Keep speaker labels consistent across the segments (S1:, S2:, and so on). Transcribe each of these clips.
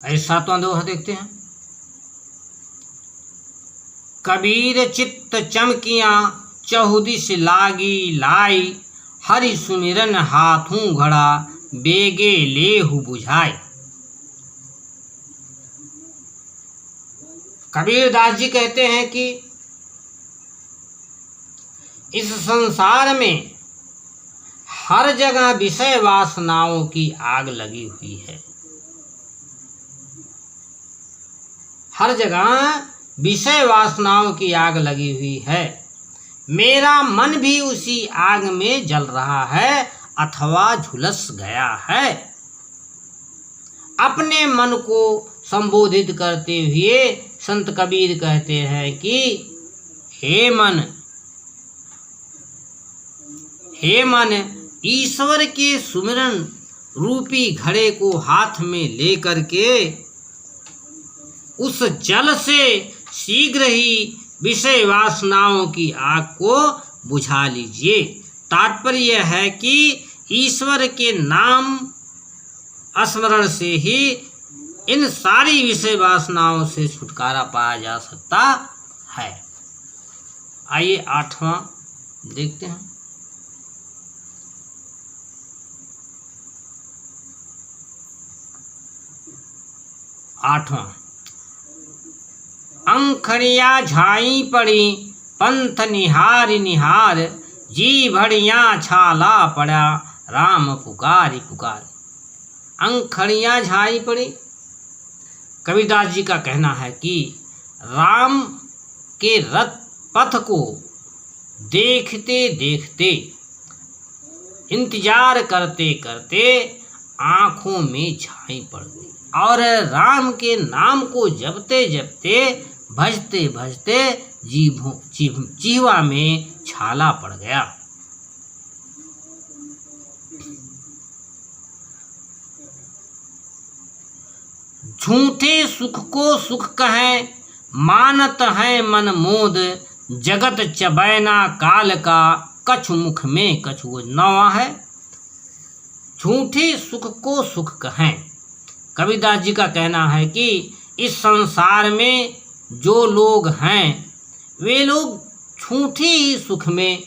S1: ऐसा तो दोहा देखते हैं। कबीर चित्त चमकियाँ चहुदिश लागी लाई, हरि सुमिरन हाथों घड़ा बेगे लेहु बुझाए। कबीरदास जी कहते हैं कि इस संसार में हर जगह विषय वासनाओं की आग लगी हुई है। हर जगह विषय वासनाओं की आग लगी हुई है। मेरा मन भी उसी आग में जल रहा है अथवा झुलस गया है। अपने मन को संबोधित करते हुए संत कबीर कहते हैं कि हे मन ईश्वर के सुमिरन रूपी घड़े को हाथ में लेकर के उस जल से शीघ्र ही विषय वासनाओं की आग को बुझा लीजिए। तात्पर्य है कि ईश्वर के नाम स्मरण से ही इन सारी विषय वासनाओं से छुटकारा पाया जा सकता है। आइए 8वां देखते हैं। 8वां अंखड़िया झाई पड़ी पंथ निहार निहार, जी भड़िया छाला पड़ा राम पुकारी पुकार। अंखड़िया झाई पड़ी, कबीरदास जी का कहना है कि राम के रथ पथ को देखते देखते इंतजार करते करते आंखों में झाई पड़ गई और राम के नाम को जपते जपते भजते भजते जीवा में छाला पड़ गया। झूठे सुख को सुख कहें मानत है मन मोद, जगत चबैना काल का कछु मुख में कछु। 9वां है झूठे सुख को सुख कहें। कबीरदास जी का कहना है कि इस संसार में जो लोग हैं वे लोग झूठे ही सुख में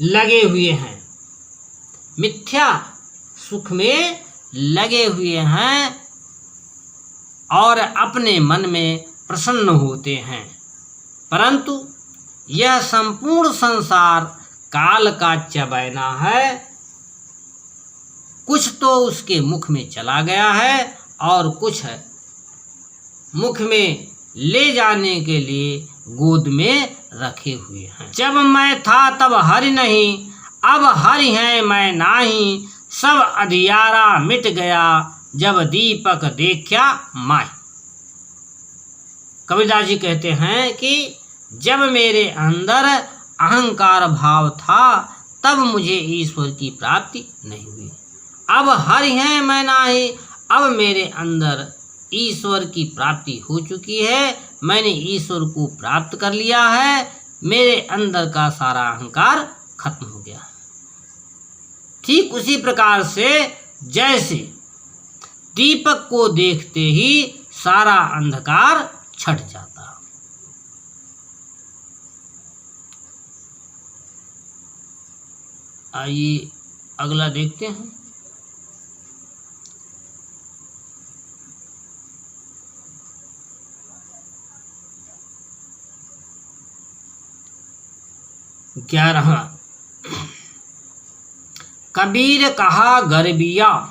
S1: लगे हुए हैं, मिथ्या सुख में लगे हुए हैं और अपने मन में प्रसन्न होते हैं। परंतु यह संपूर्ण संसार काल का चबैना है। कुछ तो उसके मुख में चला गया है और कुछ मुख में ले जाने के लिए गोद में रखे हुए हैं। जब मैं था तब हरि नहीं, अब हरि है मैं नाही, सब अंधियारा मिट गया जब दीपक देखा माई। कबीरदास जी कहते हैं कि जब मेरे अंदर अहंकार भाव था तब मुझे ईश्वर की प्राप्ति नहीं हुई। अब हरि है मैं नाही, अब मेरे अंदर ईश्वर की प्राप्ति हो चुकी है, मैंने ईश्वर को प्राप्त कर लिया है, मेरे अंदर का सारा अहंकार खत्म हो गया। ठीक उसी प्रकार से जैसे दीपक को देखते ही सारा अंधकार छट जाता। आइए अगला देखते हैं। ग्यारहवां कबीर कहा गरबिया।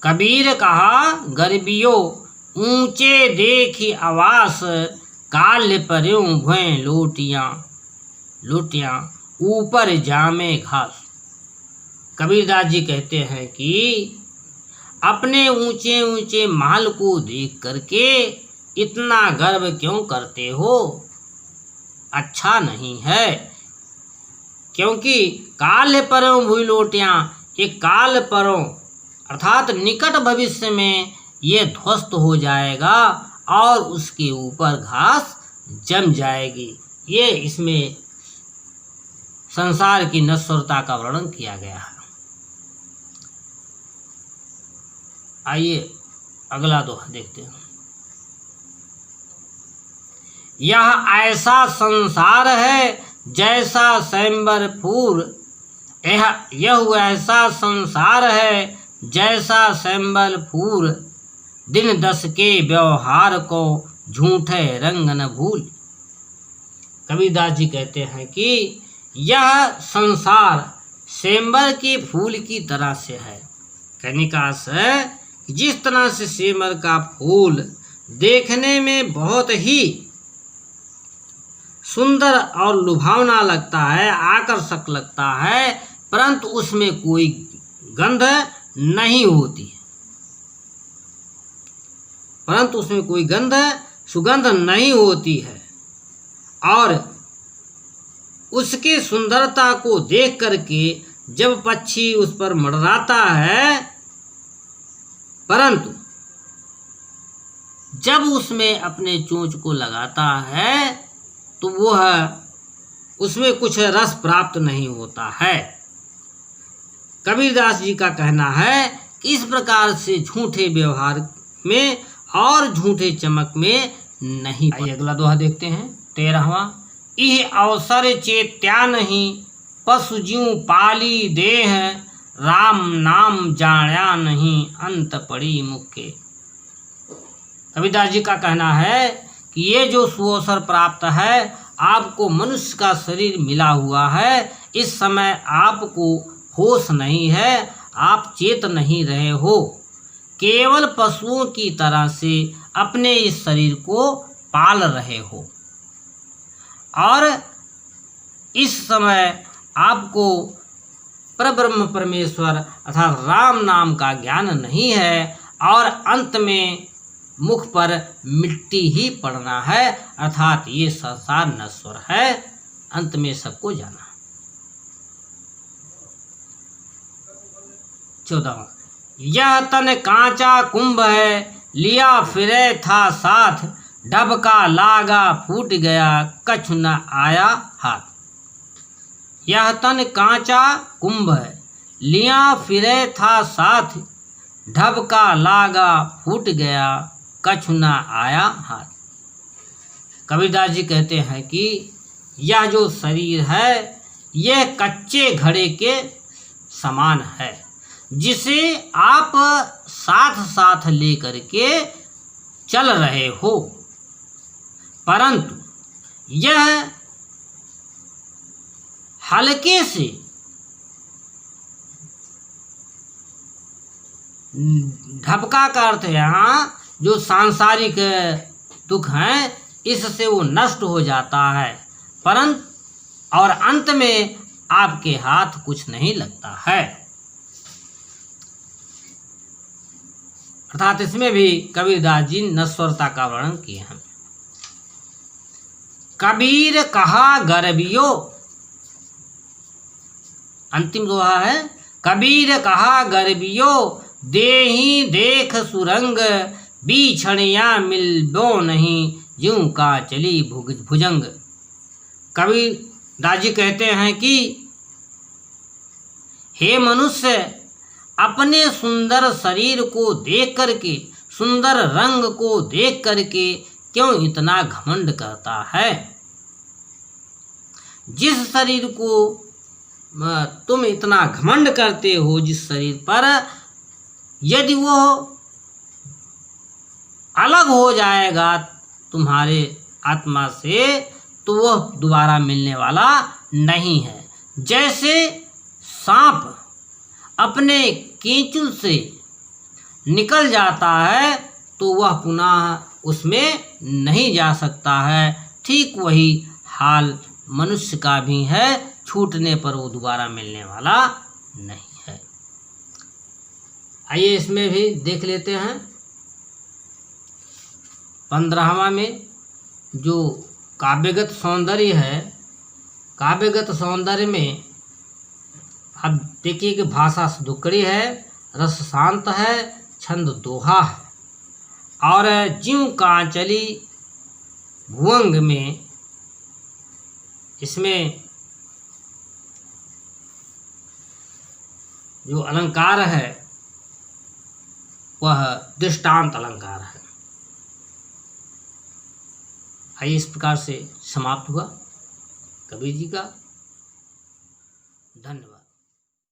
S1: कबीर कहा गरबियो, ऊंचे देखी आवास, काल पर्यों भुएं लोटियां ऊपर जामे घास। कबीरदास जी कहते हैं कि अपने ऊंचे ऊंचे महल को देख करके इतना गर्व क्यों करते हो, अच्छा नहीं है। क्योंकि काल परों भूई लोटियां, ये काल परों अर्थात निकट भविष्य में ये ध्वस्त हो जाएगा और उसके ऊपर घास जम जाएगी। ये इसमें संसार की नश्वरता का वर्णन किया गया है। आइए अगला दोहा देखते हैं। यह ऐसा संसार है जैसा स्वयंवरपुर, यह ऐसा संसार है जैसा स्वयंवरपुर, दिन 10 के व्यवहार को झूठे रंग न भूल। कबीरदास जी कहते हैं कि यह संसार स्वयंवर के फूल की तरह से है। कहने का अर्थ है जिस तरह से स्वयंवर का फूल देखने में बहुत ही सुंदर और लुभावना लगता है, आकर्षक लगता है, परंतु उसमें कोई गंध नहीं होती है, परंतु उसमें कोई सुगंध नहीं होती है। और उसकी सुंदरता को देख करके जब पक्षी उस पर मंडराता है, परंतु जब उसमें अपने चोंच को लगाता है तो वह उसमें कुछ रस प्राप्त नहीं होता है। कबीरदास जी का कहना है कि इस प्रकार से झूठे व्यवहार में और झूठे चमक में नहीं। आइए अगला दोहा देखते हैं 13वां। इह अवसर चेत्या नहीं, पशु ज्यों पाली देह, राम नाम जाण्या नहीं, अंत पड़ी मुखे। कबीरदास जी का कहना है कि ये जो सुअवसर प्राप्त है, आपको मनुष्य का शरीर मिला हुआ है, इस समय आपको होश नहीं है, आप चेत नहीं रहे हो, केवल पशुओं की तरह से अपने इस शरीर को पाल रहे हो, और इस समय आपको परब्रह्म परमेश्वर अर्थात राम नाम का ज्ञान नहीं है, और अंत में मुख पर मिट्टी ही पड़ना है, अर्थात ये संसार नश्वर है, अंत में सबको जाना। 14वां। यह तन कांचा कुंभ है, लिया फिरे था साथ, ढबका लागा फूट गया, कछु न आया हाथ। यह तन कांचा कुंभ है, लिया फिरे था साथ, ढबका लागा फूट गया, कछु न आया हाथ। कबीरदास जी कहते हैं कि यह जो शरीर है यह कच्चे घड़े के समान है, जिसे आप साथ साथ लेकर के चल रहे हो, परंतु यह हल्के से ढबका का अर्थ यहाँ जो सांसारिक दुख हैं इससे वो नष्ट हो जाता है, परंतु और अंत में आपके हाथ कुछ नहीं लगता है। अर्थात इसमें भी कबीरदास जी नश्वरता का वर्णन किए हैं। कबीर कहा गर्वियो, अंतिम दोहा है। कबीर कहा गर्वियो, देही देख सुरंग, बीछड़िया मिलबो नहीं, यूं का चली भुजंग। कबीरदास जी कहते हैं कि हे मनुष्य, अपने सुंदर शरीर को देख करके, सुंदर रंग को देख करके क्यों इतना घमंड करता है। जिस शरीर को तुम इतना घमंड करते हो, जिस शरीर पर, यदि वो अलग हो जाएगा तुम्हारे आत्मा से तो वह दोबारा मिलने वाला नहीं है। जैसे सांप अपने कीचुल से निकल जाता है तो वह पुनः उसमें नहीं जा सकता है, ठीक वही हाल मनुष्य का भी है, छूटने पर वो दोबारा मिलने वाला नहीं है। आइए इसमें भी देख लेते हैं 15वां में जो काव्यगत सौंदर्य है। काव्यगत सौंदर्य में अब देखिए कि भाषा दुक्कड़ी है, रस शांत है, छंद दोहा है, और ज्यों कांचली भुवंग में इसमें जो अलंकार है वह दृष्टांत अलंकार है। आइए इस प्रकार से समाप्त हुआ कबीर जी का। धन्यवाद।